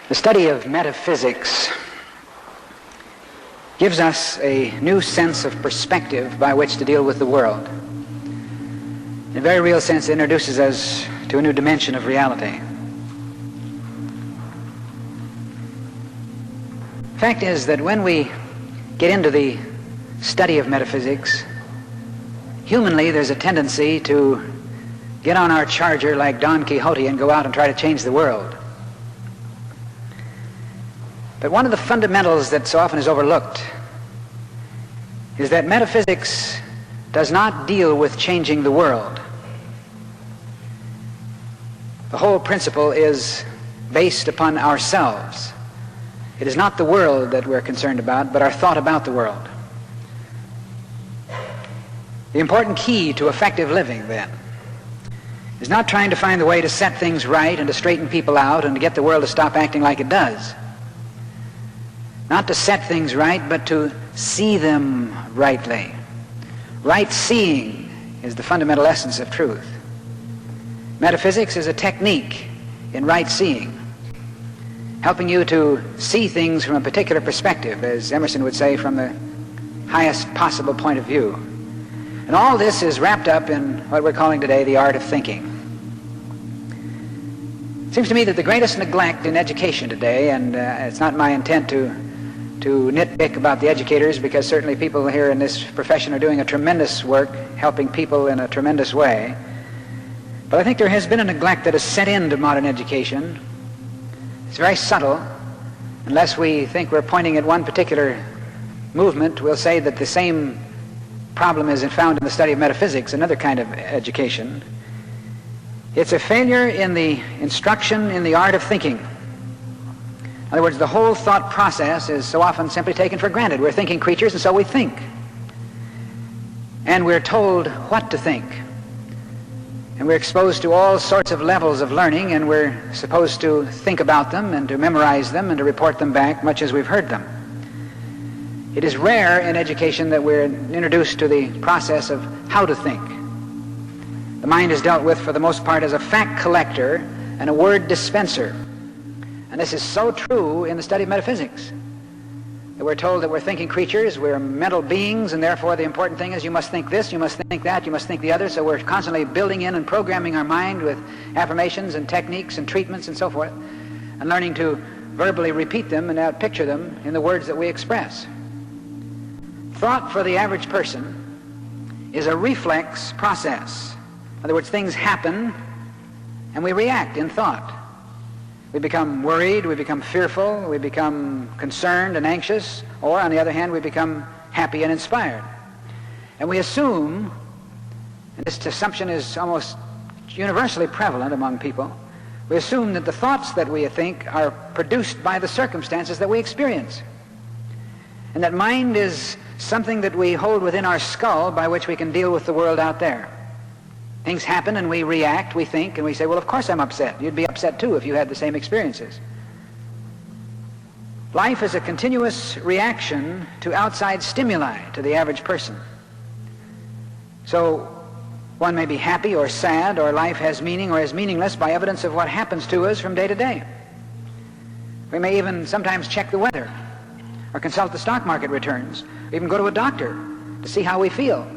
The study of metaphysics gives us a new sense of perspective by which to deal with the world. In a very real sense, it introduces us to a new dimension of reality. The fact is that when we get into the study of metaphysics, humanly there's a tendency to get on our charger like Don Quixote and go out and try to change the world. But one of the fundamentals that so often is overlooked is that metaphysics does not deal with changing the world. The whole principle is based upon ourselves. It is not the world that we're concerned about, but our thought about the world. The important key to effective living, then, is not trying to find the way to set things right and to straighten people out and to get the world to stop acting like it does. Not to set things right, but to see them rightly. Right seeing is the fundamental essence of truth. Metaphysics is a technique in right seeing, helping you to see things from a particular perspective, as Emerson would say, from the highest possible point of view. And all this is wrapped up in what we're calling today the art of thinking. It seems to me that the greatest neglect in education today, and it's not my intent to nitpick about the educators, because certainly people here in this profession are doing a tremendous work, helping people in a tremendous way. But I think there has been a neglect that has set into modern education. It's very subtle. Unless we think we're pointing at one particular movement, we'll say that the same problem is found in the study of metaphysics, another kind of education. It's a failure in the instruction in the art of thinking. In other words, the whole thought process is so often simply taken for granted. We're thinking creatures, and so we think. And we're told what to think. And we're exposed to all sorts of levels of learning, and we're supposed to think about them and to memorize them and to report them back much as we've heard them. It is rare in education that we're introduced to the process of how to think. The mind is dealt with for the most part as a fact collector and a word dispenser. And this is so true in the study of metaphysics. That we're told that we're thinking creatures, we're mental beings, and therefore the important thing is you must think this, you must think that, you must think the other. So we're constantly building in and programming our mind with affirmations and techniques and treatments and so forth, and learning to verbally repeat them and picture them in the words that we express. Thought for the average person is a reflex process. In other words, things happen and we react in thought. We become worried, we become fearful, we become concerned and anxious, or on the other hand, we become happy and inspired. And we assume, and this assumption is almost universally prevalent among people, we assume that the thoughts that we think are produced by the circumstances that we experience. And that mind is something that we hold within our skull by which we can deal with the world out there. Things happen and we react, we think, and we say, well, of course I'm upset. You'd be upset too if you had the same experiences. Life is a continuous reaction to outside stimuli to the average person. So one may be happy or sad, or life has meaning or is meaningless by evidence of what happens to us from day to day. We may even sometimes check the weather, or consult the stock market returns, or even go to a doctor to see how we feel.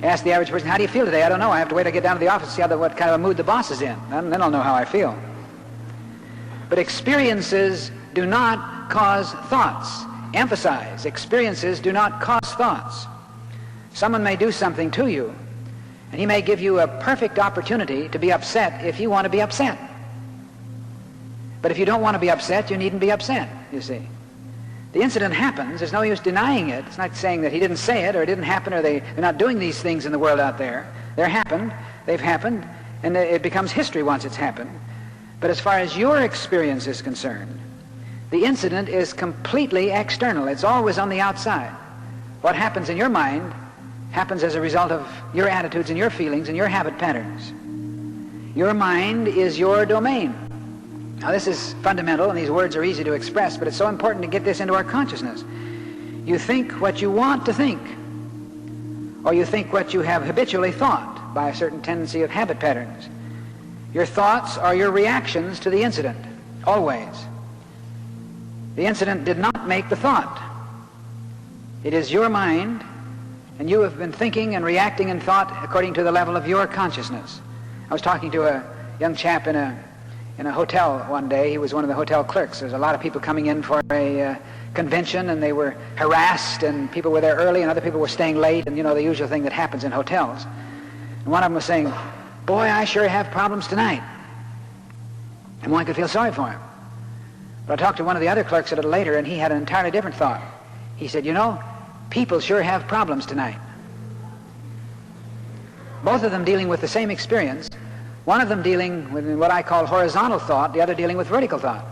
Ask the average person, how do you feel today? I don't know. I have to wait till I get down to the office to see what kind of a mood the boss is in. And then I'll know how I feel. But experiences do not cause thoughts. Emphasize, experiences do not cause thoughts. Someone may do something to you, and he may give you a perfect opportunity to be upset if you want to be upset. But if you don't want to be upset, you needn't be upset, you see. The incident happens. There's no use denying it. It's not saying that he didn't say it or it didn't happen or they're not doing these things in the world out there. They've happened, and it becomes history once it's happened. But as far as your experience is concerned, the incident is completely external. It's always on the outside. What happens in your mind happens as a result of your attitudes and your feelings and your habit patterns. Your mind is your domain. Now this is fundamental, and these words are easy to express, but it's so important to get this into our consciousness. You think what you want to think, or you think what you have habitually thought by a certain tendency of habit patterns. Your thoughts are your reactions to the incident, always. The incident did not make the thought. It is your mind, and you have been thinking and reacting in thought according to the level of your consciousness. I was talking to a young chap in a hotel one day. He was one of the hotel clerks. There was a lot of people coming in for a convention, and they were harassed, and people were there early, and other people were staying late, and you know, the usual thing that happens in hotels. And one of them was saying, "Boy, I sure have problems tonight." And one could feel sorry for him. But I talked to one of the other clerks a little later, and he had an entirely different thought. He said, "You know, people sure have problems tonight." Both of them dealing with the same experience, one of them dealing with what I call horizontal thought, the other dealing with vertical thought.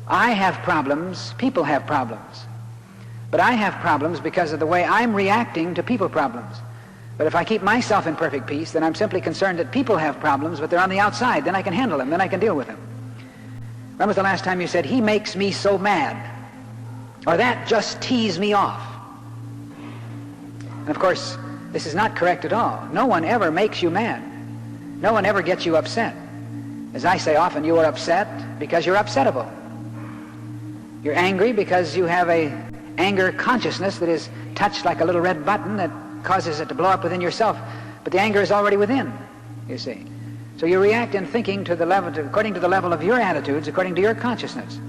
I have problems, people have problems. But I have problems because of the way I'm reacting to people problems. But if I keep myself in perfect peace, then I'm simply concerned that people have problems, but they're on the outside. Then I can handle them, then I can deal with them. When was the last time you said, "He makes me so mad," or "That just teased me off"? And of course, this is not correct at all. No one ever makes you mad. No one ever gets you upset. As I say often, you are upset because you're upsettable. You're angry because you have a anger consciousness that is touched like a little red button that causes it to blow up within yourself. But the anger is already within, you see. So you react in thinking to the level, according to the level of your attitudes, according to your consciousness.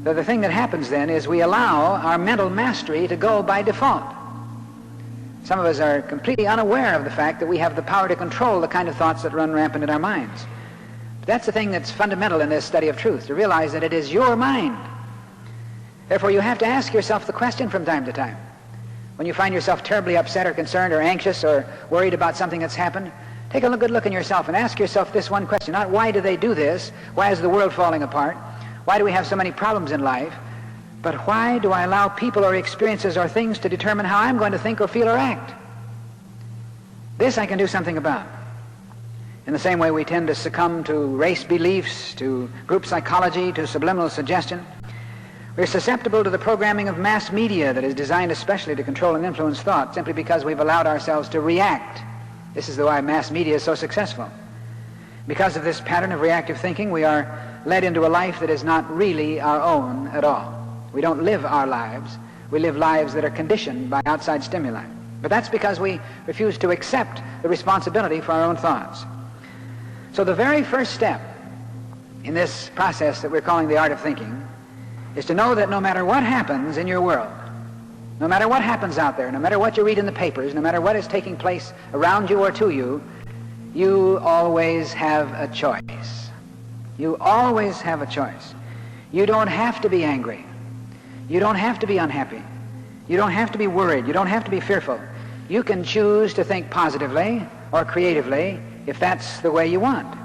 So the thing that happens then is we allow our mental mastery to go by default. Some of us are completely unaware of the fact that we have the power to control the kind of thoughts that run rampant in our minds. But that's the thing that's fundamental in this study of truth, to realize that it is your mind. Therefore, you have to ask yourself the question from time to time. When you find yourself terribly upset or concerned or anxious or worried about something that's happened, take a good look in yourself and ask yourself this one question. Not why do they do this? Why is the world falling apart? Why do we have so many problems in life? But why do I allow people or experiences or things to determine how I'm going to think or feel or act? This I can do something about. In the same way we tend to succumb to race beliefs, to group psychology, to subliminal suggestion. We're susceptible to the programming of mass media that is designed especially to control and influence thought, simply because we've allowed ourselves to react. This is why mass media is so successful. Because of this pattern of reactive thinking, we are led into a life that is not really our own at all. We don't live our lives. We live lives that are conditioned by outside stimuli. But that's because we refuse to accept the responsibility for our own thoughts. So the very first step in this process that we're calling the art of thinking is to know that no matter what happens in your world, no matter what happens out there, no matter what you read in the papers, no matter what is taking place around you or to you, you always have a choice. You always have a choice. You don't have to be angry. You don't have to be unhappy. You don't have to be worried. You don't have to be fearful. You can choose to think positively or creatively if that's the way you want.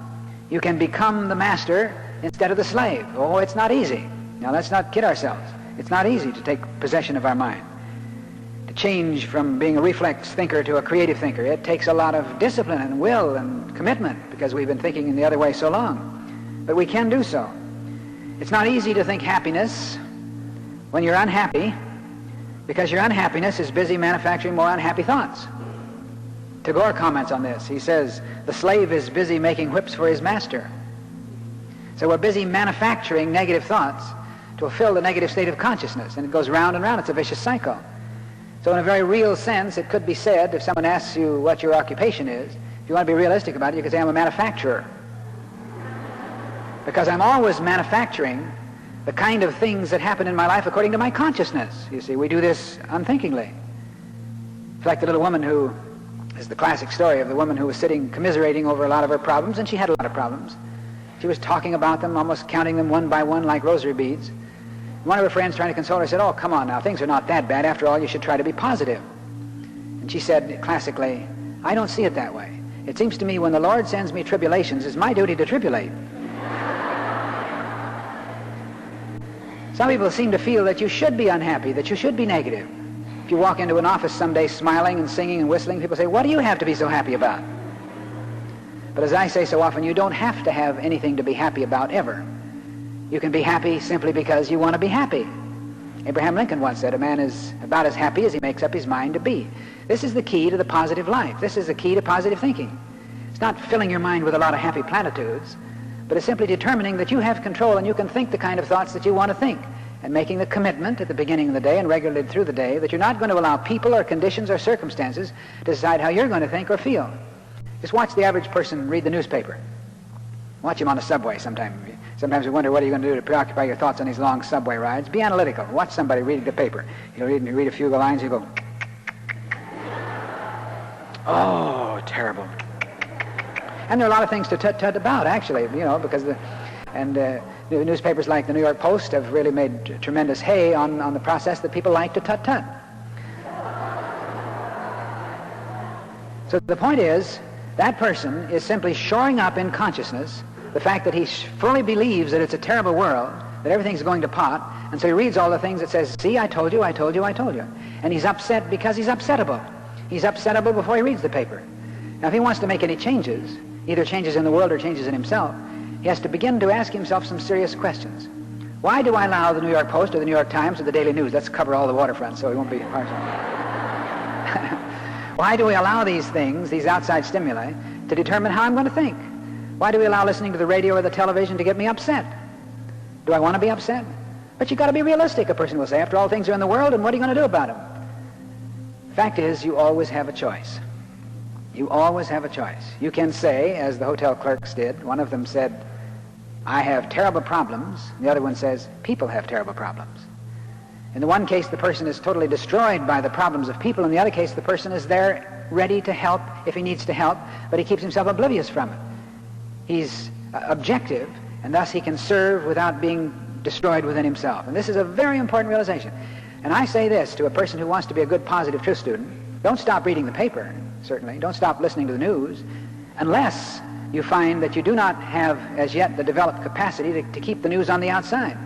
You can become the master instead of the slave. Oh, it's not easy. Now, let's not kid ourselves. It's not easy to take possession of our mind. To change from being a reflex thinker to a creative thinker, it takes a lot of discipline and will and commitment because we've been thinking in the other way so long. But we can do so. It's not easy to think happiness when you're unhappy because your unhappiness is busy manufacturing more unhappy thoughts. Tagore comments on this. He says, the slave is busy making whips for his master. So we're busy manufacturing negative thoughts to fulfill the negative state of consciousness, and it goes round and round. It's a vicious cycle. So in a very real sense, it could be said, if someone asks you what your occupation is, if you want to be realistic about it, you could say, I'm a manufacturer. Because I'm always manufacturing the kind of things that happen in my life according to my consciousness. You see, we do this unthinkingly. It's like the little woman who is the classic story of the woman who was sitting commiserating over a lot of her problems, and she had a lot of problems. She was talking about them, almost counting them one by one like rosary beads. One of her friends, trying to console her, said, oh, come on now, things are not that bad. After all, you should try to be positive. And she said, classically, I don't see it that way. It seems to me when the Lord sends me tribulations, it's my duty to tribulate. Some people seem to feel that you should be unhappy, that you should be negative. If you walk into an office someday smiling and singing and whistling, people say, what do you have to be so happy about? But as I say so often, you don't have to have anything to be happy about ever. You can be happy simply because you want to be happy. Abraham Lincoln once said, a man is about as happy as he makes up his mind to be. This is the key to the positive life. This is the key to positive thinking. It's not filling your mind with a lot of happy platitudes, but it's simply determining that you have control and you can think the kind of thoughts that you want to think, and making the commitment at the beginning of the day and regularly through the day that you're not going to allow people or conditions or circumstances to decide how you're going to think or feel. Just watch the average person read the newspaper. Watch him on the subway sometime. Sometimes you wonder what are you going to do to preoccupy your thoughts on these long subway rides. Be analytical. Watch somebody reading the paper. You'll read a few lines, you go, oh, terrible. And there are a lot of things to tut-tut about, actually, because newspapers like the New York Post have really made tremendous hay on the process that people like to tut-tut. So the point is, that person is simply shoring up in consciousness the fact that he fully believes that it's a terrible world, that everything's going to pot, and so he reads all the things that says, see, I told you, I told you, I told you. And he's upset because he's upsettable. He's upsettable before he reads the paper. Now, if he wants to make any changes, either changes in the world or changes in himself, he has to begin to ask himself some serious questions. Why do I allow the New York Post or the New York Times or the Daily News, let's cover all the waterfront so he won't be partial. Why do we allow these things, these outside stimuli, to determine how I'm going to think? Why do we allow listening to the radio or the television to get me upset? Do I want to be upset? But you've got to be realistic, a person will say. After all, things are in the world, and what are you going to do about them? Fact is, you always have a choice. You always have a choice. You can say, as the hotel clerks did, one of them said, I have terrible problems. The other one says, people have terrible problems. In the one case, the person is totally destroyed by the problems of people. In the other case, the person is there ready to help if he needs to help, but he keeps himself oblivious from it. He's objective, and thus he can serve without being destroyed within himself. And this is a very important realization. And I say this to a person who wants to be a good positive truth student: don't stop reading the paper, certainly. Don't stop listening to the news, unless you find that you do not have as yet the developed capacity to keep the news on the outside.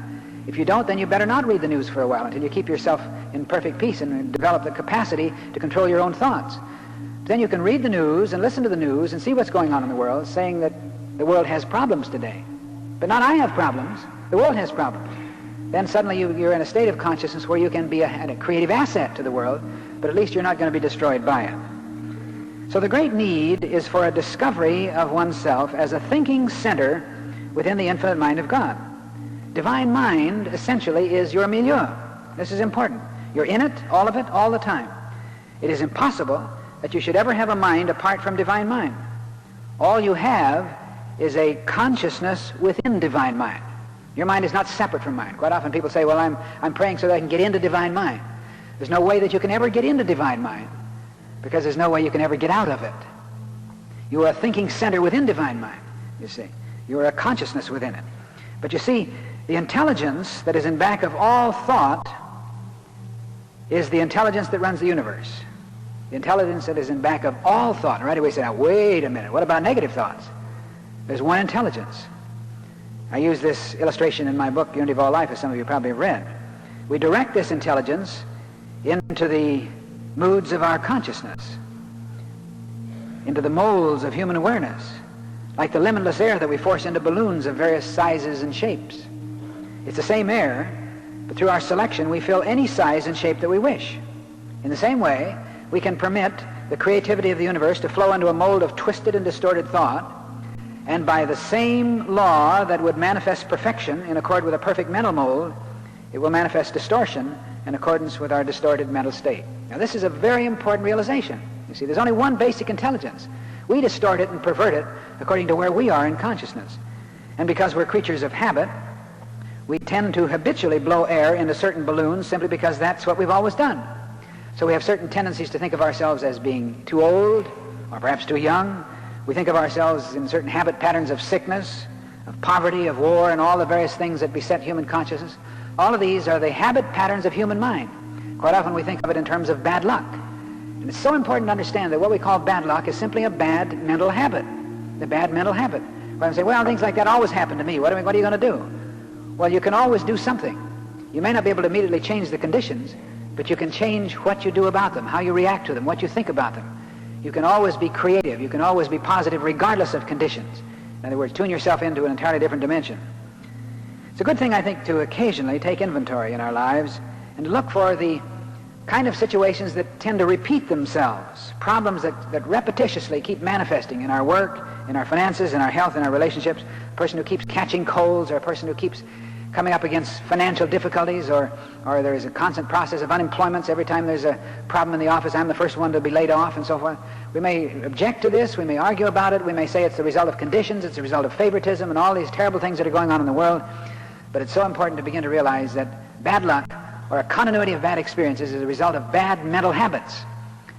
If you don't, then you better not read the news for a while until you keep yourself in perfect peace and develop the capacity to control your own thoughts. Then you can read the news and listen to the news and see what's going on in the world, saying that the world has problems today. But not I have problems, the world has problems. Then suddenly you're in a state of consciousness where you can be a creative asset to the world, but at least you're not going to be destroyed by it. So the great need is for a discovery of oneself as a thinking center within the infinite mind of God. Divine mind essentially is your milieu. This is important. You're in it, all of it, all the time. It is impossible that you should ever have a mind apart from divine mind. All you have is a consciousness within divine mind. Your mind is not separate from mind. Quite often people say, well, I'm praying so that I can get into divine mind. There's no way that you can ever get into divine mind, because there's no way you can ever get out of it. You are a thinking center within divine mind, you see. You are a consciousness within it. But you see, the intelligence that is in back of all thought is the intelligence that runs the universe. The intelligence that is in back of all thought. And right away you say, now wait a minute, what about negative thoughts? There's one intelligence. I use this illustration in my book, Unity of All Life, as some of you probably have read. We direct this intelligence into the moods of our consciousness, into the molds of human awareness, like the limitless air that we force into balloons of various sizes and shapes. It's the same air, but through our selection we fill any size and shape that we wish. In the same way, we can permit the creativity of the universe to flow into a mold of twisted and distorted thought, and by the same law that would manifest perfection in accord with a perfect mental mold, it will manifest distortion in accordance with our distorted mental state. Now this is a very important realization. You see, there's only one basic intelligence. We distort it and pervert it according to where we are in consciousness. And because we're creatures of habit, we tend to habitually blow air into certain balloons simply because that's what we've always done. So we have certain tendencies to think of ourselves as being too old, or perhaps too young. We think of ourselves in certain habit patterns of sickness, of poverty, of war, and all the various things that beset human consciousness. All of these are the habit patterns of human mind. Quite often we think of it in terms of bad luck. And it's so important to understand that what we call bad luck is simply a bad mental habit, the bad mental habit. When I say, well, things like that always happen to me. What are you going to do? Well, you can always do something. You may not be able to immediately change the conditions, but you can change what you do about them, how you react to them, what you think about them. You can always be creative. You can always be positive regardless of conditions. In other words, tune yourself into an entirely different dimension. It's a good thing, I think, to occasionally take inventory in our lives and to look for the kind of situations that tend to repeat themselves, problems that repetitiously keep manifesting in our work, in our finances, in our health, in our relationships, person who keeps catching colds, or a person who keeps coming up against financial difficulties, or there is a constant process of unemployment. Every time there's a problem in the office, I'm the first one to be laid off, and so forth. We may object to this, we may argue about it, we may say it's the result of conditions, it's the result of favoritism, and all these terrible things that are going on in the world. But it's so important to begin to realize that bad luck, or a continuity of bad experiences, is a result of bad mental habits,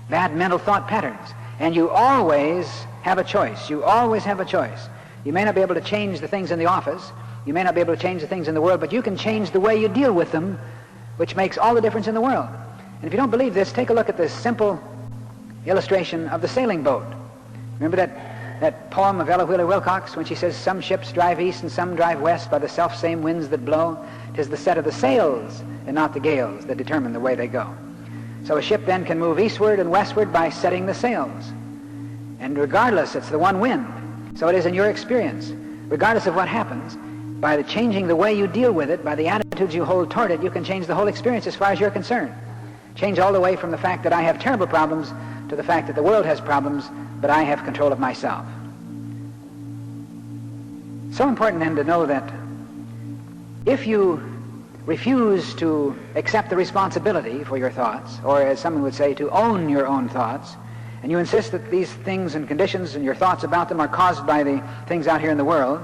bad mental thought patterns. And you always have a choice. You always have a choice. You may not be able to change the things in the office, you may not be able to change the things in the world, but you can change the way you deal with them, which makes all the difference in the world. And if you don't believe this, take a look at this simple illustration of the sailing boat. Remember that poem of Ella Wheeler Wilcox when she says, "Some ships drive east and some drive west by the self-same winds that blow. 'Tis the set of the sails and not the gales that determine the way they go." So a ship then can move eastward and westward by setting the sails. And regardless, it's the one wind. So it is in your experience. Regardless of what happens, by changing the way you deal with it, by the attitudes you hold toward it, you can change the whole experience as far as you're concerned. Change all the way from the fact that I have terrible problems to the fact that the world has problems, but I have control of myself. So important then to know that if you refuse to accept the responsibility for your thoughts, or as someone would say, to own your own thoughts, and you insist that these things and conditions and your thoughts about them are caused by the things out here in the world,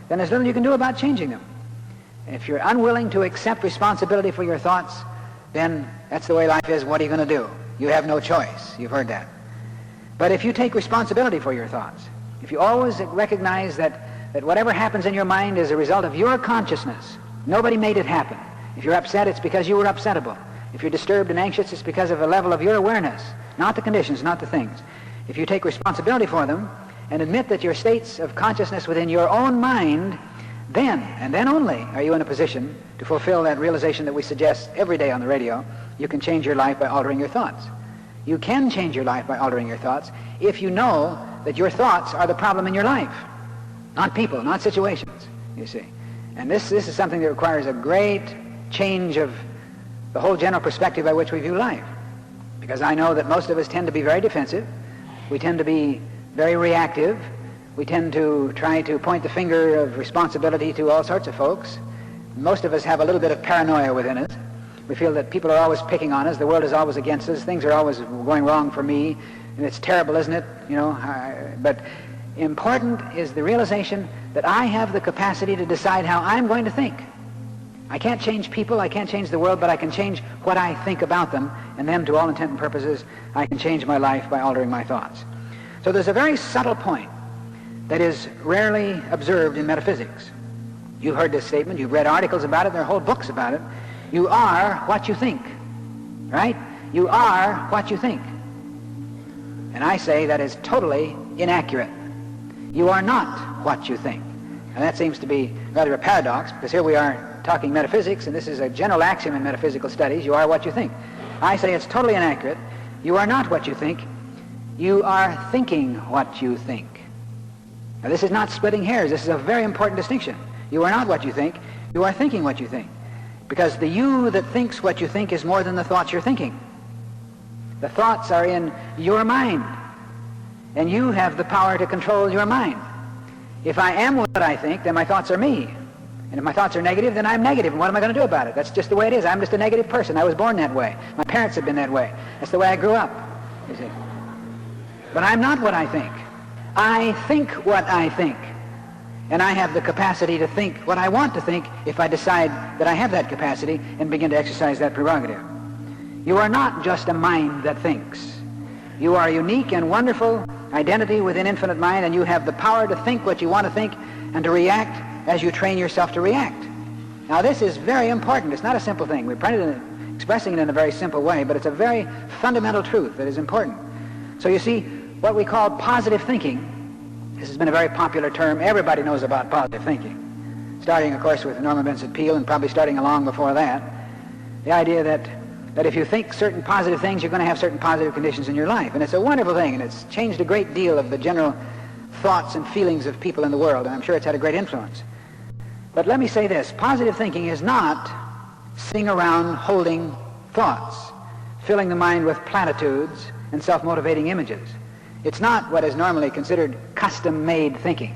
then there's little you can do about changing them. If you're unwilling to accept responsibility for your thoughts, then that's the way life is. What are you going to do? You have no choice. You've heard that. But if you take responsibility for your thoughts, if you always recognize that whatever happens in your mind is a result of your consciousness, nobody made it happen. If you're upset, it's because you were upsettable. If you're disturbed and anxious, it's because of a level of your awareness, not the conditions, not the things. If you take responsibility for them and admit that your states of consciousness within your own mind, then, and then only, are you in a position to fulfill that realization that we suggest every day on the radio. You can change your life by altering your thoughts. You can change your life by altering your thoughts if you know that your thoughts are the problem in your life, not people, not situations, you see. And this is something that requires a great change of the whole general perspective by which we view life. Because I know that most of us tend to be very defensive. We tend to be very reactive. We tend to try to point the finger of responsibility to all sorts of folks. Most of us have a little bit of paranoia within us. We feel that people are always picking on us. The world is always against us. Things are always going wrong for me. And it's terrible, isn't it? You know, but important is the realization that I have the capacity to decide how I'm going to think. I can't change people, I can't change the world, but I can change what I think about them, and then to all intent and purposes, I can change my life by altering my thoughts. So there's a very subtle point that is rarely observed in metaphysics. You've heard this statement, you've read articles about it, there are whole books about it. You are what you think, right? You are what you think. And I say that is totally inaccurate. You are not what you think. And that seems to be rather a paradox, because here we are talking metaphysics, and this is a general axiom in metaphysical studies: you are what you think. I say it's totally inaccurate. You are not what you think. You are thinking what you think. Now, this is not splitting hairs. This is a very important distinction. You are not what you think. You are thinking what you think. Because the you that thinks what you think is more than the thoughts you're thinking. The thoughts are in your mind, and you have the power to control your mind. If I am what I think, then my thoughts are me. And if my thoughts are negative, then I'm negative. And what am I going to do about it? That's just the way it is. I'm just a negative person. I was born that way. My parents have been that way. That's the way I grew up, you see. But I'm not what I think. I think what I think. And I have the capacity to think what I want to think if I decide that I have that capacity and begin to exercise that prerogative. You are not just a mind that thinks. You are a unique and wonderful identity within infinite mind, and you have the power to think what you want to think and to react as you train yourself to react. Now, this is very important. It's not a simple thing. We're expressing it in a very simple way, but it's a very fundamental truth that is important. So you see, what we call positive thinking, this has been a very popular term. Everybody knows about positive thinking, starting, of course, with Norman Vincent Peale, and probably starting long before that. The idea that if you think certain positive things, you're going to have certain positive conditions in your life. And it's a wonderful thing, and it's changed a great deal of the general thoughts and feelings of people in the world, and I'm sure it's had a great influence. But let me say this: positive thinking is not sitting around holding thoughts, filling the mind with platitudes and self-motivating images. It's not what is normally considered custom-made thinking.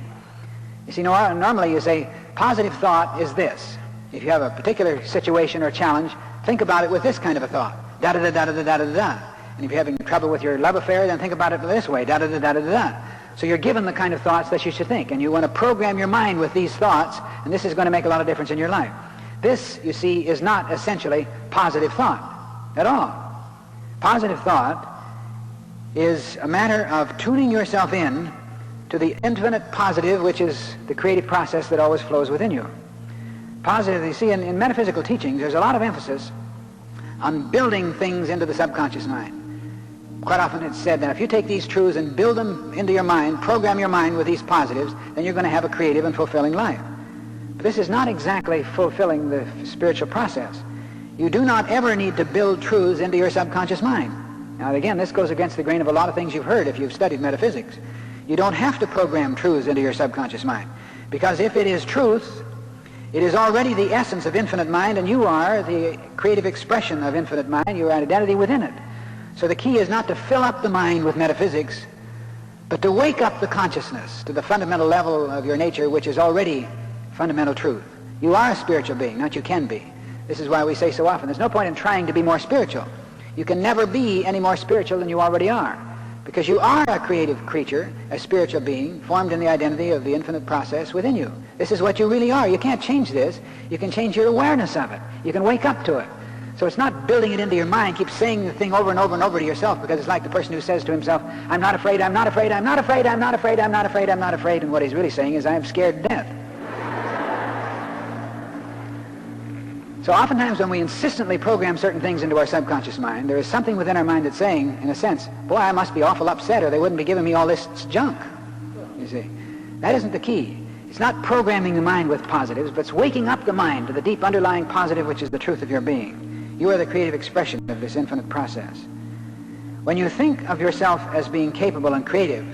You see, normally you say, positive thought is this. If you have a particular situation or challenge, think about it with this kind of a thought. Da-da-da-da-da-da-da-da. And if you're having trouble with your love affair, then think about it this way. Da-da-da-da-da-da. So you're given the kind of thoughts that you should think. And you want to program your mind with these thoughts, and this is going to make a lot of difference in your life. This, you see, is not essentially positive thought at all. Positive thought is a matter of tuning yourself in to the infinite positive, which is the creative process that always flows within you. Positive, you see, in metaphysical teachings, there's a lot of emphasis on building things into the subconscious mind. Quite often it's said that if you take these truths and build them into your mind, program your mind with these positives, then you're going to have a creative and fulfilling life. But this is not exactly fulfilling the spiritual process. You do not ever need to build truths into your subconscious mind. Now again, this goes against the grain of a lot of things you've heard if you've studied metaphysics. You don't have to program truths into your subconscious mind, because if it is truth, it is already the essence of infinite mind, and you are the creative expression of infinite mind. You are an identity within it. So the key is not to fill up the mind with metaphysics, but to wake up the consciousness to the fundamental level of your nature, which is already fundamental truth. You are a spiritual being, not you can be. This is why we say so often, there's no point in trying to be more spiritual. You can never be any more spiritual than you already are, because you are a creative creature, a spiritual being, formed in the identity of the infinite process within you. This is what you really are. You can't change this. You can change your awareness of it. You can wake up to it. So it's not building it into your mind, keep saying the thing over and over and over to yourself, because it's like the person who says to himself, I'm not afraid, I'm not afraid, I'm not afraid, I'm not afraid, I'm not afraid, I'm not afraid, and what he's really saying is, I am scared to death. So oftentimes when we insistently program certain things into our subconscious mind, there is something within our mind that's saying, in a sense, boy, I must be awful upset or they wouldn't be giving me all this junk. You see, that isn't the key. It's not programming the mind with positives, but it's waking up the mind to the deep underlying positive, which is the truth of your being. You are the creative expression of this infinite process. When you think of yourself as being capable and creative,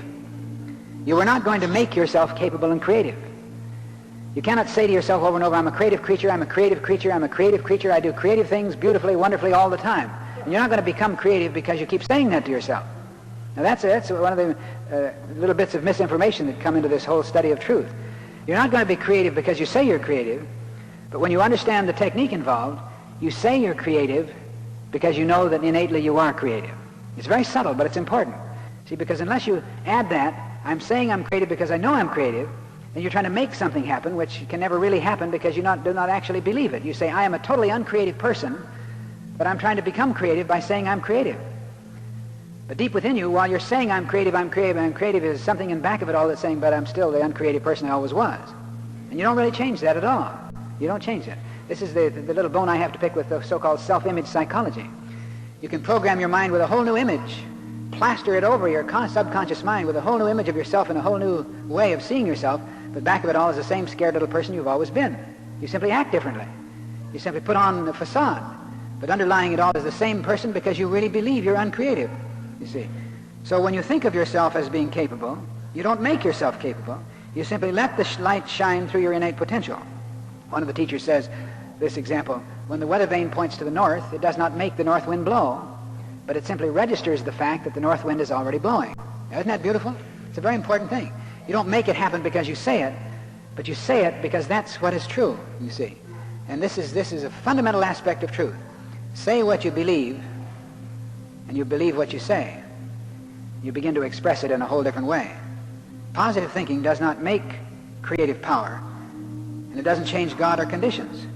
you are not going to make yourself capable and creative. You cannot say to yourself over and over, I'm a creative creature, I'm a creative creature, I'm a creative creature, I do creative things beautifully, wonderfully all the time. And you're not going to become creative because you keep saying that to yourself. Now that's one of the little bits of misinformation that come into this whole study of truth. You're not going to be creative because you say you're creative, but when you understand the technique involved, you say you're creative because you know that innately you are creative. It's very subtle, but it's important. See, because unless you add that, I'm saying I'm creative because I know I'm creative, then you're trying to make something happen, which can never really happen because you do not actually believe it. You say, I am a totally uncreative person, but I'm trying to become creative by saying I'm creative. But deep within you, while you're saying I'm creative, I'm creative, I'm creative, is something in back of it all that's saying, but I'm still the uncreative person I always was. And you don't really change that at all. You don't change that. This is the little bone I have to pick with the so-called self-image psychology. You can program your mind with a whole new image, plaster it over your subconscious mind with a whole new image of yourself and a whole new way of seeing yourself, but back of it all is the same scared little person you've always been. You simply act differently. You simply put on a facade, but underlying it all is the same person because you really believe you're uncreative, you see. So when you think of yourself as being capable, you don't make yourself capable. You simply let the light shine through your innate potential. One of the teachers says, this example, when the weather vane points to the north, it does not make the north wind blow, but it simply registers the fact that the north wind is already blowing. Now, isn't that beautiful? It's a very important thing. You don't make it happen because you say it, but you say it because that's what is true, you see. And this is a fundamental aspect of truth. Say what you believe, and you believe what you say. You begin to express it in a whole different way. Positive thinking does not make creative power, and it doesn't change God or conditions.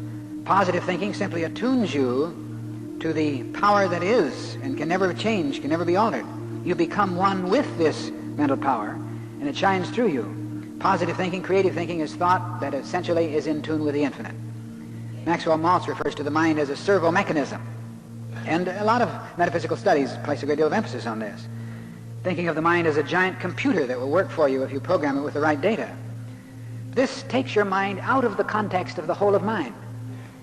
Positive thinking simply attunes you to the power that is and can never change, can never be altered. You become one with this mental power, and it shines through you. Positive thinking, creative thinking is thought that essentially is in tune with the infinite. Maxwell Maltz refers to the mind as a servo mechanism, and a lot of metaphysical studies place a great deal of emphasis on this. Thinking of the mind as a giant computer that will work for you if you program it with the right data. This takes your mind out of the context of the whole of mind.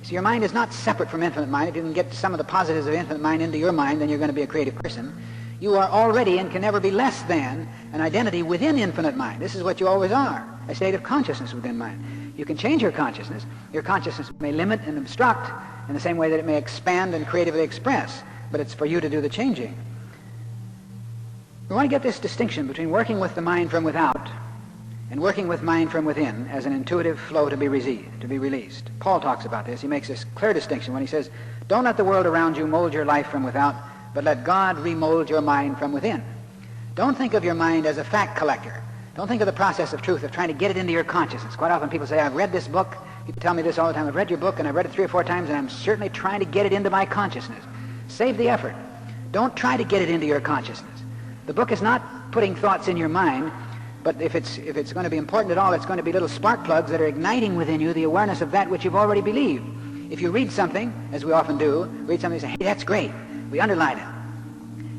So your mind is not separate from infinite mind. If you can get some of the positives of infinite mind into your mind, then you're going to be a creative person. You are already and can never be less than an identity within infinite mind. This is what you always are, a state of consciousness within mind. You can change your consciousness. Your consciousness may limit and obstruct in the same way that it may expand and creatively express, but it's for you to do the changing. We want to get this distinction between working with the mind from without and working with mind from within as an intuitive flow to be released. Paul talks about this. He makes this clear distinction when he says, don't let the world around you mold your life from without, but let God remold your mind from within. Don't think of your mind as a fact collector. Don't think of the process of truth, of trying to get it into your consciousness. Quite often people say, I've read this book. People tell me this all the time. I've read your book, and I've read it 3 or 4 times, and I'm certainly trying to get it into my consciousness. Save the effort. Don't try to get it into your consciousness. The book is not putting thoughts in your mind, but if it's going to be important at all, it's going to be little spark plugs that are igniting within you the awareness of that which you've already believed. If you read something, as we often do, read something and say, hey, that's great. We underline it.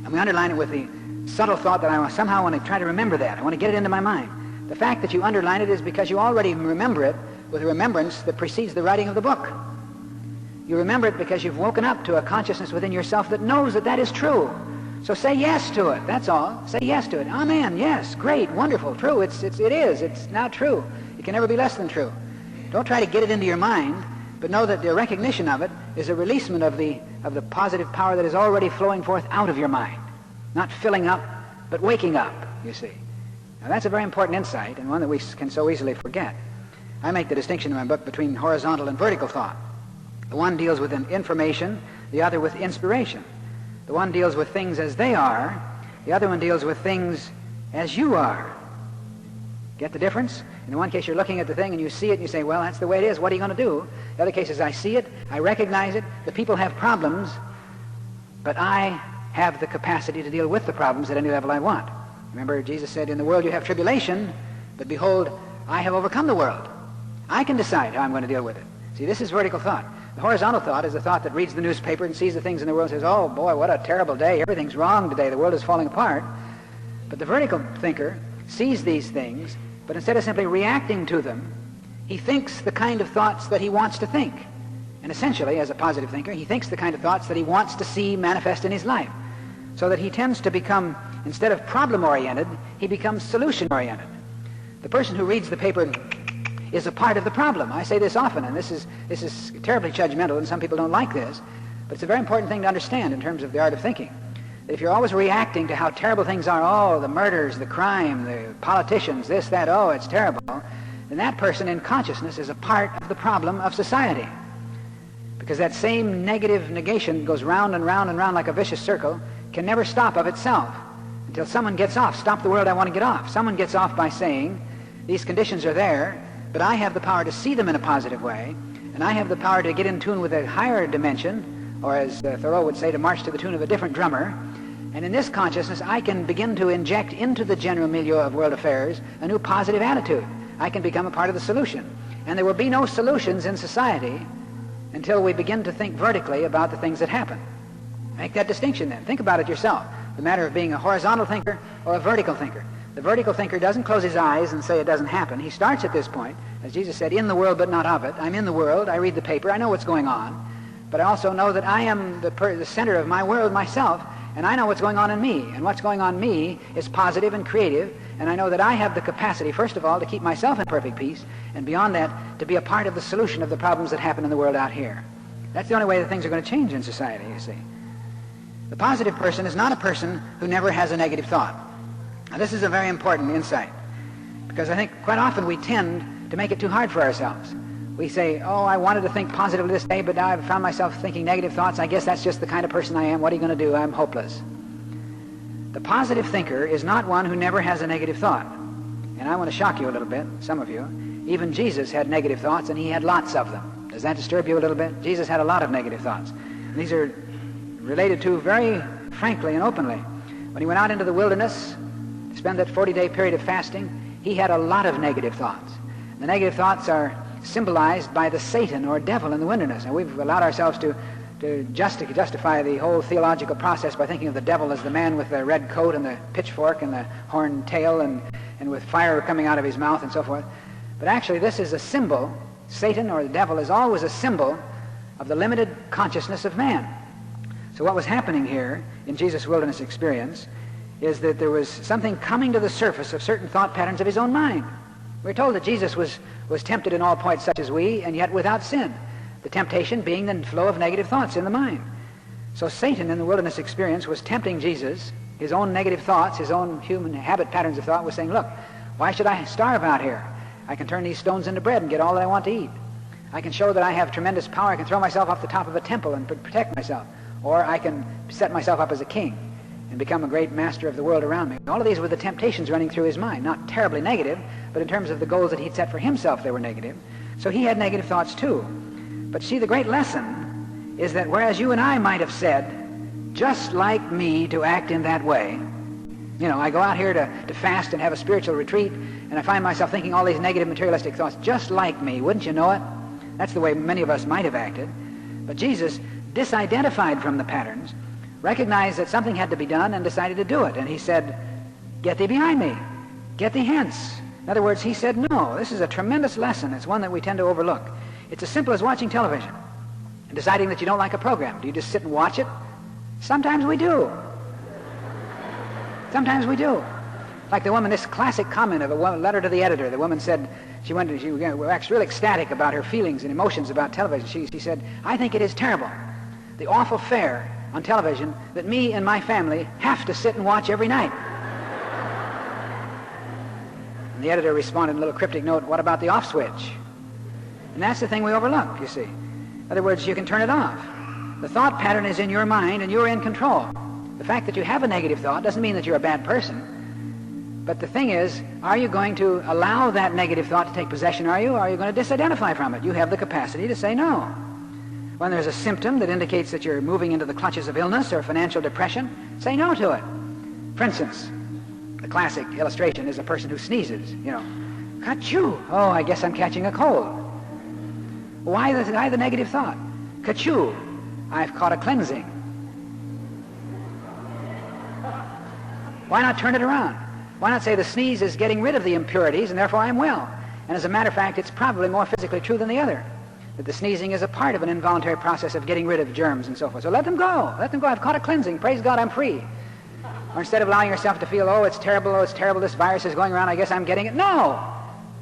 And we underline it with the subtle thought that I somehow want to try to remember that. I want to get it into my mind. The fact that you underline it is because you already remember it with a remembrance that precedes the writing of the book. You remember it because you've woken up to a consciousness within yourself that knows that that is true. So say yes to it, that's all. Say yes to it. Amen, yes, great, wonderful, true. It is. It's now true. It can never be less than true. Don't try to get it into your mind, but know that the recognition of it is a releasement of the positive power that is already flowing forth out of your mind. Not filling up, but waking up, you see. Now that's a very important insight, and one that we can so easily forget. I make the distinction in my book between horizontal and vertical thought. The one deals with information, the other with inspiration. The one deals with things as they are, the other one deals with things as you are. Get the difference? In the one case you're looking at the thing and you see it and you say, well, that's the way it is, what are you going to do? The other case is I see it, I recognize it, the people have problems, but I have the capacity to deal with the problems at any level I want. Remember, Jesus said, in the world you have tribulation, but behold, I have overcome the world. I can decide how I'm going to deal with it. See, this is vertical thought. The horizontal thought is the thought that reads the newspaper and sees the things in the world and says, oh boy, what a terrible day, everything's wrong today, the world is falling apart. But the vertical thinker sees these things, but instead of simply reacting to them, he thinks the kind of thoughts that he wants to think. And essentially, as a positive thinker, he thinks the kind of thoughts that he wants to see manifest in his life. So that he tends to become, instead of problem-oriented, he becomes solution-oriented. The person who reads the paper is a part of the problem. I say this often, and this is terribly judgmental, and some people don't like this, but it's a very important thing to understand in terms of the art of thinking. That if you're always reacting to how terrible things are, oh, the murders, the crime, the politicians, this, that, oh, it's terrible, then that person in consciousness is a part of the problem of society. Because that same negative negation goes round and round and round like a vicious circle, can never stop of itself until someone gets off. Stop the world, I want to get off. Someone gets off by saying, these conditions are there, but I have the power to see them in a positive way, and I have the power to get in tune with a higher dimension, or as Thoreau would say, to march to the tune of a different drummer. And in this consciousness, I can begin to inject into the general milieu of world affairs a new positive attitude. I can become a part of the solution. And there will be no solutions in society until we begin to think vertically about the things that happen. Make that distinction then. Think about it yourself. The matter of being a horizontal thinker or a vertical thinker. The vertical thinker doesn't close his eyes and say it doesn't happen. He starts at this point, as Jesus said, in the world but not of it. I'm in the world, I read the paper, I know what's going on, but I also know that I am the center of my world myself, and I know what's going on in me. And what's going on in me is positive and creative, and I know that I have the capacity, first of all, to keep myself in perfect peace, and beyond that, to be a part of the solution of the problems that happen in the world out here. That's the only way that things are going to change in society, you see. The positive person is not a person who never has a negative thought. Now, this is a very important insight, because I think quite often we tend to make it too hard for ourselves. We say, oh, I wanted to think positively this day, but now I've found myself thinking negative thoughts. I guess that's just the kind of person I am. What are you going to do? I'm hopeless. The positive thinker is not one who never has a negative thought. And I want to shock you a little bit, some of you. Even Jesus had negative thoughts, and he had lots of them. Does that disturb you a little bit? Jesus had a lot of negative thoughts. And these are related to very frankly and openly. When he went out into the wilderness to spend that 40-day period of fasting, he had a lot of negative thoughts. The negative thoughts are symbolized by the Satan or devil in the wilderness. And we've allowed ourselves to justify the whole theological process by thinking of the devil as the man with the red coat and the pitchfork and the horned tail and with fire coming out of his mouth and so forth. But actually this is a symbol. Satan or the devil is always a symbol of the limited consciousness of man. So what was happening here in Jesus' wilderness experience is that there was something coming to the surface of certain thought patterns of his own mind. We're told that Jesus was tempted in all points such as we, and yet without sin. The temptation being the flow of negative thoughts in the mind. So Satan in the wilderness experience was tempting Jesus. His own negative thoughts, his own human habit patterns of thought was saying, look, Why should I starve out here? I can turn these stones into bread and get all that I want to eat. I can show that I have tremendous power. I can throw myself off the top of a temple and protect myself. Or I can set myself up as a king and become a great master of the world around me. All of these were the temptations running through his mind. Not terribly negative, but in terms of the goals that he'd set for himself, they were negative. So he had negative thoughts too. But see, the great lesson is that whereas you and I might have said, just like me to act in that way, you know, I go out here to fast and have a spiritual retreat, and I find myself thinking all these negative materialistic thoughts, just like me, wouldn't you know it? That's the way many of us might have acted. But Jesus disidentified from the patterns, recognized that something had to be done, and decided to do it. And he said, get thee behind me. Get thee hence. In other words, he said, no, this is a tremendous lesson. It's one that we tend to overlook. It's as simple as watching television and deciding that you don't like a program. Do you just sit and watch it? Sometimes we do. Sometimes we do. Like the woman, this classic comment of a letter to the editor. The woman said, she waxed really ecstatic about her feelings and emotions about television. She said, I think it is terrible, the awful fare on television that me and my family have to sit and watch every night. And the editor responded in a little cryptic note, what about the off switch? And that's the thing we overlook, you see. In other words, you can turn it off. The thought pattern is in your mind and you're in control. The fact that you have a negative thought doesn't mean that you're a bad person. But the thing is, are you going to allow that negative thought to take possession, are you? Or are you going to disidentify from it? You have the capacity to say no. When there's a symptom that indicates that you're moving into the clutches of illness or financial depression, say no to it. For instance, the classic illustration is a person who sneezes, you know. Ka-choo! Oh, I guess I'm catching a cold. Why the negative thought? Ka-choo! I've caught a cleansing. Why not turn it around? Why not say the sneeze is getting rid of the impurities and therefore I'm well? And as a matter of fact, it's probably more physically true than the other. That the sneezing is a part of an involuntary process of getting rid of germs and so forth. So let them go. Let them go. I've caught a cleansing. Praise God, I'm free. Or instead of allowing yourself to feel, oh, it's terrible, this virus is going around, I guess I'm getting it. No!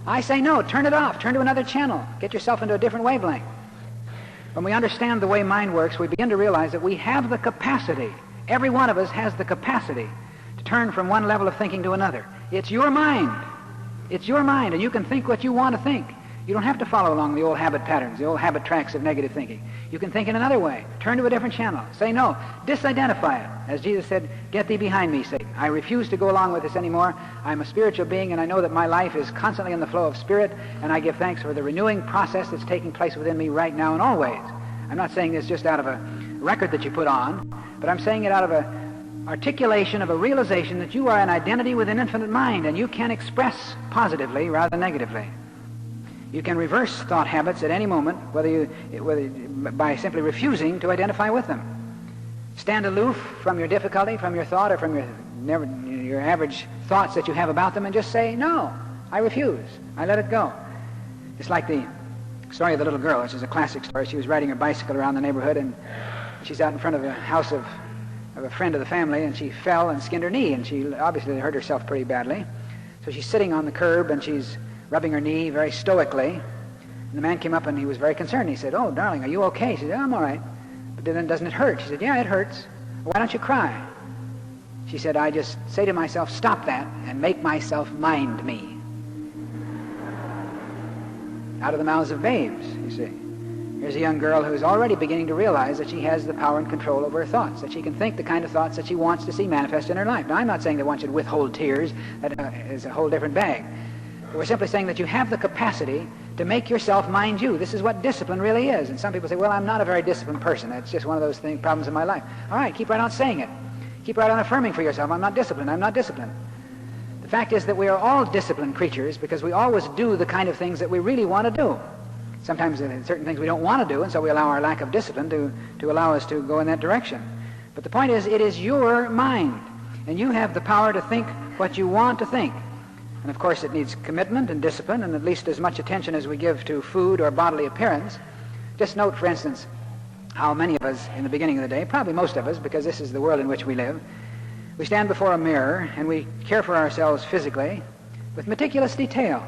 I say no. Turn it off. Turn to another channel. Get yourself into a different wavelength. When we understand the way mind works, we begin to realize that we have the capacity. Every one of us has the capacity to turn from one level of thinking to another. It's your mind. It's your mind, and you can think what you want to think. You don't have to follow along the old habit patterns, the old habit tracks of negative thinking. You can think in another way. Turn to a different channel. Say no. Disidentify it. As Jesus said, get thee behind me, Satan. I refuse to go along with this anymore. I'm a spiritual being, and I know that my life is constantly in the flow of spirit, and I give thanks for the renewing process that's taking place within me right now and always. I'm not saying this just out of a record that you put on, but I'm saying it out of a articulation of a realization that you are an identity with an infinite mind, and you can express positively rather than negatively. You can reverse thought habits at any moment, whether by simply refusing to identify with them. Stand aloof from your difficulty, from your thought, or from your average thoughts that you have about them, and just say, no, I refuse. I let it go. It's like the story of the little girl, which is a classic story. She was riding her bicycle around the neighborhood, and she's out in front of a house of a friend of the family, and she fell and skinned her knee, and she obviously hurt herself pretty badly. So she's sitting on the curb, and she's rubbing her knee very stoically. And the man came up, and he was very concerned. He said, oh, darling, are you okay? She said, I'm all right. But then doesn't it hurt? She said, yeah, it hurts. Why don't you cry? She said, I just say to myself, stop that, and make myself mind me. Out of the mouths of babes, you see. Here's a young girl who's already beginning to realize that she has the power and control over her thoughts, that she can think the kind of thoughts that she wants to see manifest in her life. Now, I'm not saying that one should withhold tears. That is a whole different bag. But we're simply saying that you have the capacity to make yourself mind you. This is what discipline really is. And some people say, well, I'm not a very disciplined person. That's just one of those problems in my life. All right, keep right on saying it. Keep right on affirming for yourself, I'm not disciplined, I'm not disciplined. The fact is that we are all disciplined creatures because we always do the kind of things that we really want to do. Sometimes certain things we don't want to do, and so we allow our lack of discipline to allow us to go in that direction. But the point is, it is your mind, and you have the power to think what you want to think. And of course it needs commitment and discipline, and at least as much attention as we give to food or bodily appearance. Just note, for instance, how many of us in the beginning of the day, probably most of us, because this is the world in which we live, we stand before a mirror and we care for ourselves physically with meticulous detail.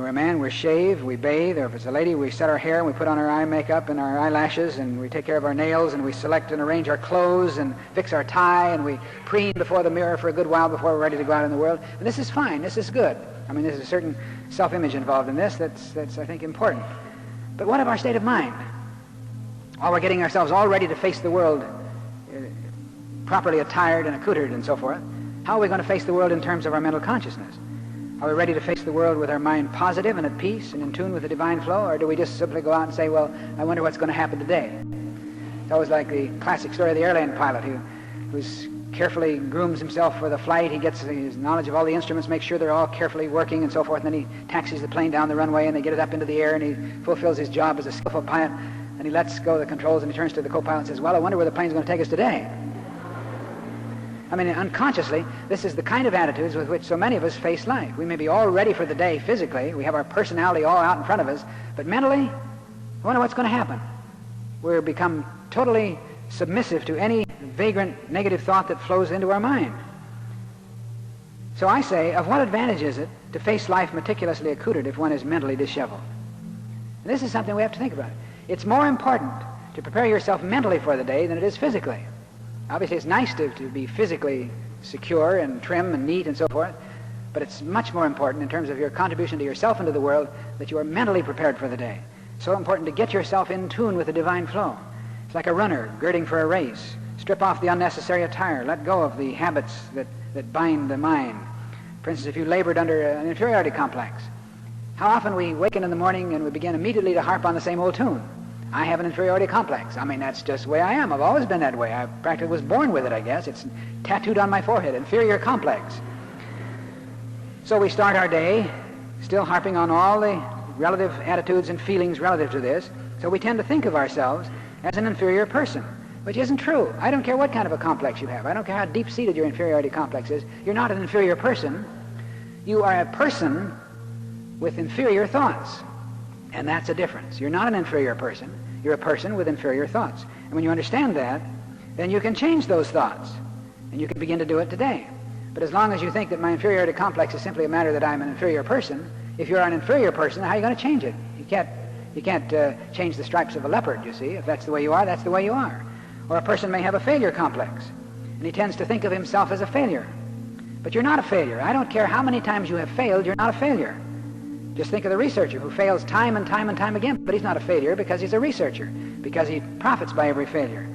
we're a man, we shave, we bathe, or if it's a lady, we set our hair and we put on our eye makeup and our eyelashes, and we take care of our nails, and we select and arrange our clothes and fix our tie, and we preen before the mirror for a good while before we're ready to go out in the world. And this is fine. This is good. I mean, there's a certain self-image involved in this that's I think, important. But what of our state of mind? While we're getting ourselves all ready to face the world, properly attired and accoutered and so forth, how are we going to face the world in terms of our mental consciousness? Are we ready to face the world with our mind positive and at peace and in tune with the divine flow, or do we just simply go out and say, well, I wonder what's going to happen today? It's always like the classic story of the airline pilot who's carefully grooms himself for the flight. He gets his knowledge of all the instruments, makes sure they're all carefully working and so forth, and then he taxis the plane down the runway and they get it up into the air, and he fulfills his job as a skillful pilot, and he lets go of the controls and he turns to the co-pilot and says, well, I wonder where the plane's going to take us today. I mean, unconsciously, this is the kind of attitudes with which so many of us face life. We may be all ready for the day physically. We have our personality all out in front of us. But mentally, I wonder what's going to happen. We've become totally submissive to any vagrant negative thought that flows into our mind. So I say, of what advantage is it to face life meticulously accoutered if one is mentally disheveled? And this is something we have to think about. It's more important to prepare yourself mentally for the day than it is physically. Obviously, it's nice to be physically secure and trim and neat and so forth, but it's much more important in terms of your contribution to yourself and to the world that you are mentally prepared for the day. So important to get yourself in tune with the divine flow. It's like a runner girding for a race. Strip off the unnecessary attire. Let go of the habits that bind the mind. For instance, if you labored under an inferiority complex, how often we waken in the morning and we begin immediately to harp on the same old tune. I have an inferiority complex. I mean, that's just the way I am. I've always been that way. I practically was born with it, I guess. It's tattooed on my forehead, inferior complex. So we start our day still harping on all the relative attitudes and feelings relative to this. So we tend to think of ourselves as an inferior person, which isn't true. I don't care what kind of a complex you have. I don't care how deep-seated your inferiority complex is. You're not an inferior person. You are a person with inferior thoughts. And that's a difference. You're not an inferior person. You're a person with inferior thoughts. And when you understand that, then you can change those thoughts. And you can begin to do it today. But as long as you think that my inferiority complex is simply a matter that I'm an inferior person, if you're an inferior person, how are you going to change it? You can't change the stripes of a leopard, you see. If that's the way you are, that's the way you are. Or a person may have a failure complex, and he tends to think of himself as a failure. But you're not a failure. I don't care how many times you have failed, you're not a failure. Just think of the researcher who fails time and time and time again, but he's not a failure because he's a researcher, because he profits by every failure.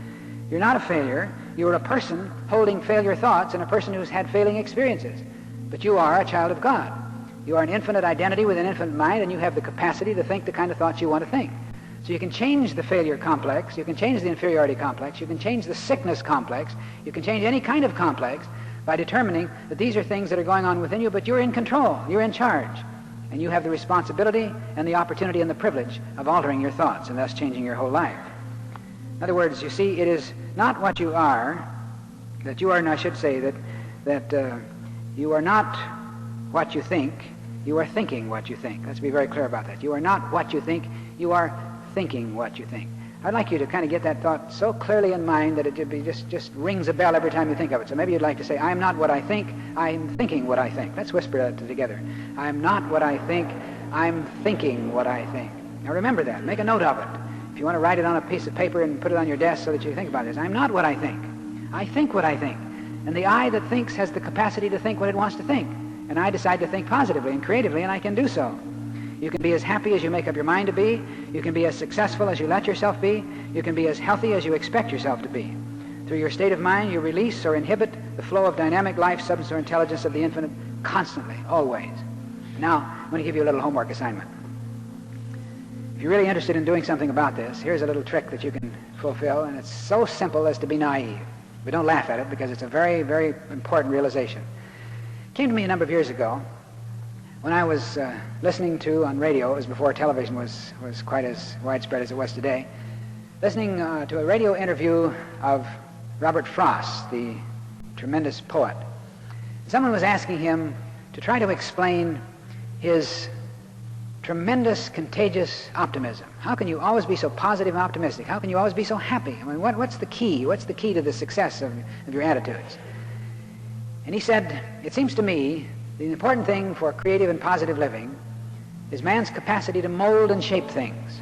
You're not a failure. You're a person holding failure thoughts and a person who's had failing experiences. But you are a child of God. You are an infinite identity with an infinite mind, and you have the capacity to think the kind of thoughts you want to think. So you can change the failure complex, you can change the inferiority complex, you can change the sickness complex, you can change any kind of complex by determining that these are things that are going on within you, but you're in control, you're in charge. And you have the responsibility and the opportunity and the privilege of altering your thoughts and thus changing your whole life. In other words, you see, it is not what you are, that you are, and I should say that you are not what you think, you are thinking what you think. Let's be very clear about that. You are not what you think, you are thinking what you think. I'd like you to kind of get that thought so clearly in mind that it just rings a bell every time you think of it. So maybe you'd like to say, I'm not what I think, I'm thinking what I think. Let's whisper that together. I'm not what I think, I'm thinking what I think. Now remember that. Make a note of it. If you want to write it on a piece of paper and put it on your desk so that you think about this. I'm not what I think. I think what I think. And the I that thinks has the capacity to think what it wants to think. And I decide to think positively and creatively, and I can do so. You can be as happy as you make up your mind to be. You can be as successful as you let yourself be. You can be as healthy as you expect yourself to be. Through your state of mind, you release or inhibit the flow of dynamic life, substance, or intelligence of the infinite constantly, always. Now, I'm going to give you a little homework assignment. If you're really interested in doing something about this, here's a little trick that you can fulfill, and it's so simple as to be naive. But don't laugh at it because it's a very, very important realization. It came to me a number of years ago when I was listening to on radio, it was before television was quite as widespread as it was today, listening to a radio interview of Robert Frost, the tremendous poet. Someone was asking him to try to explain his tremendous, contagious optimism. How can you always be so positive and optimistic? How can you always be so happy? I mean, what's the key? What's the key to the success of your attitudes? And he said, it seems to me the important thing for creative and positive living is man's capacity to mold and shape things.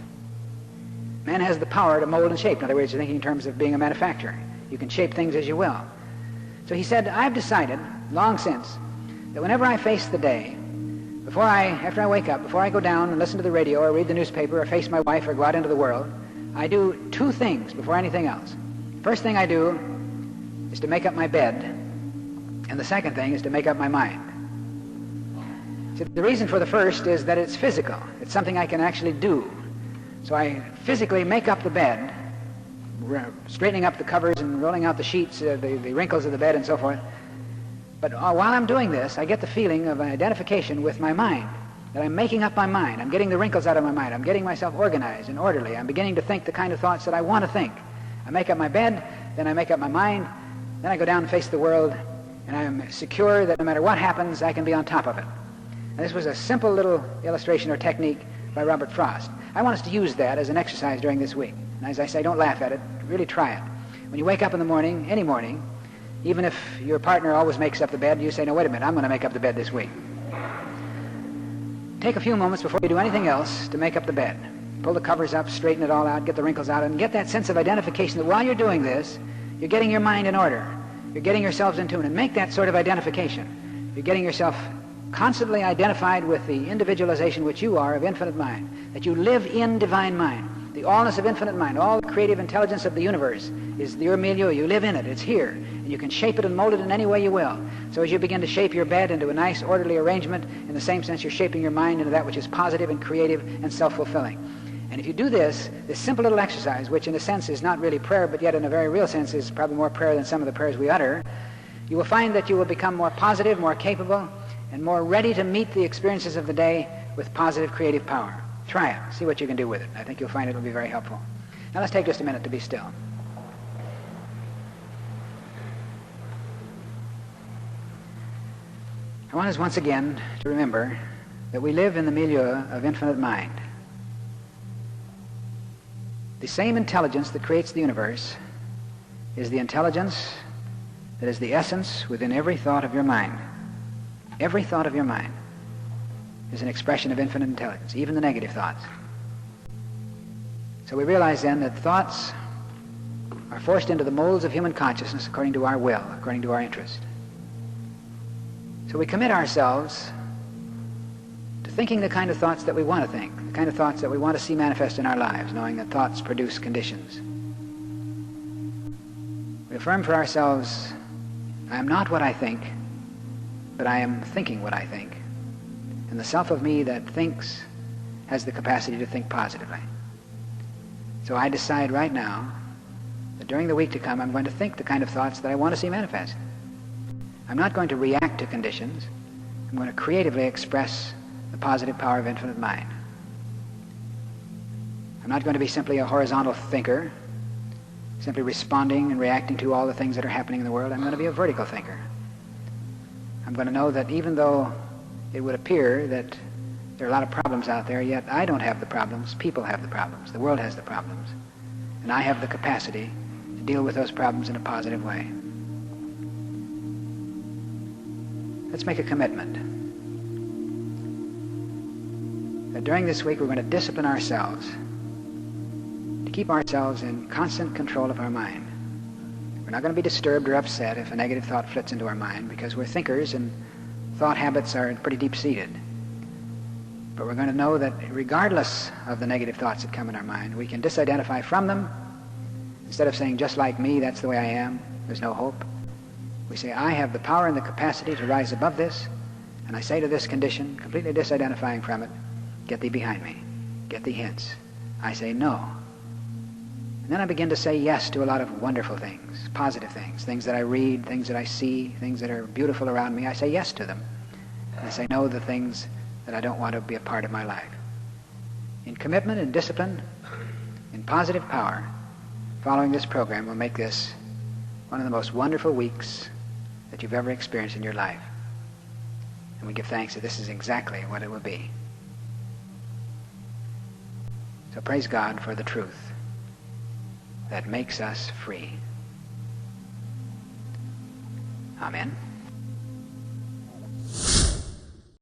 Man has the power to mold and shape. In other words, you're thinking in terms of being a manufacturer. You can shape things as you will. So he said, I've decided long since that whenever I face the day, after I wake up, before I go down and listen to the radio or read the newspaper or face my wife or go out into the world, I do two things before anything else. First thing I do is to make up my bed, and the second thing is to make up my mind. So the reason for the first is that it's physical. It's something I can actually do. So I physically make up the bed, straightening up the covers and rolling out the sheets, the wrinkles of the bed and so forth. But while I'm doing this, I get the feeling of an identification with my mind, that I'm making up my mind. I'm getting the wrinkles out of my mind. I'm getting myself organized and orderly. I'm beginning to think the kind of thoughts that I want to think. I make up my bed, then I make up my mind, then I go down and face the world, and I'm secure that no matter what happens, I can be on top of it. And this was a simple little illustration or technique by Robert Frost. I want us to use that as an exercise during this week. And as I say, don't laugh at it. Really try it. When you wake up in the morning, any morning, even if your partner always makes up the bed, you say, no, wait a minute, I'm going to make up the bed this week. Take a few moments before you do anything else to make up the bed. Pull the covers up, straighten it all out, get the wrinkles out, and get that sense of identification that while you're doing this, you're getting your mind in order. You're getting yourselves in tune, and make that sort of identification. You're getting yourself constantly identified with the individualization which you are of infinite mind, that you live in divine mind. The allness of infinite mind, all the creative intelligence of the universe is your milieu. You live in it. It's here. And you can shape it and mold it in any way you will. So as you begin to shape your bed into a nice, orderly arrangement, in the same sense you're shaping your mind into that which is positive and creative and self-fulfilling. And if you do this simple little exercise, which in a sense is not really prayer, but yet in a very real sense is probably more prayer than some of the prayers we utter, you will find that you will become more positive, more capable, and more ready to meet the experiences of the day with positive creative power. Try it. See what you can do with it. I think you'll find it will be very helpful. Now let's take just a minute to be still. I want us once again to remember that we live in the milieu of infinite mind. The same intelligence that creates the universe is the intelligence that is the essence within every thought of your mind. Every thought of your mind is an expression of infinite intelligence, even the negative thoughts. So we realize then that thoughts are forced into the molds of human consciousness according to our will, according to our interest. So we commit ourselves to thinking the kind of thoughts that we want to think, the kind of thoughts that we want to see manifest in our lives, knowing that thoughts produce conditions. We affirm for ourselves, I am not what I think, but I am thinking what I think. And the self of me that thinks has the capacity to think positively. So I decide right now that during the week to come I'm going to think the kind of thoughts that I want to see manifest. I'm not going to react to conditions. I'm going to creatively express the positive power of infinite mind. I'm not going to be simply a horizontal thinker, simply responding and reacting to all the things that are happening in the world. I'm going to be a vertical thinker. I'm going to know that even though it would appear that there are a lot of problems out there, yet I don't have the problems. People have the problems. The world has the problems. And I have the capacity to deal with those problems in a positive way. Let's make a commitment that during this week we're going to discipline ourselves to keep ourselves in constant control of our mind. We're not going to be disturbed or upset if a negative thought flits into our mind, because we're thinkers and thought habits are pretty deep-seated. But we're going to know that regardless of the negative thoughts that come in our mind, we can disidentify from them. Instead of saying, just like me, that's the way I am, there's no hope, we say, I have the power and the capacity to rise above this, and I say to this condition, completely disidentifying from it, get thee behind me, get thee hence. I say no. And then I begin to say yes to a lot of wonderful things, positive things, things that I read, things that I see, things that are beautiful around me. I say yes to them. And I say no to the things that I don't want to be a part of my life. In commitment and discipline, in positive power, following this program will make this one of the most wonderful weeks that you've ever experienced in your life. And we give thanks that this is exactly what it will be. So praise God for the truth that makes us free. Amen.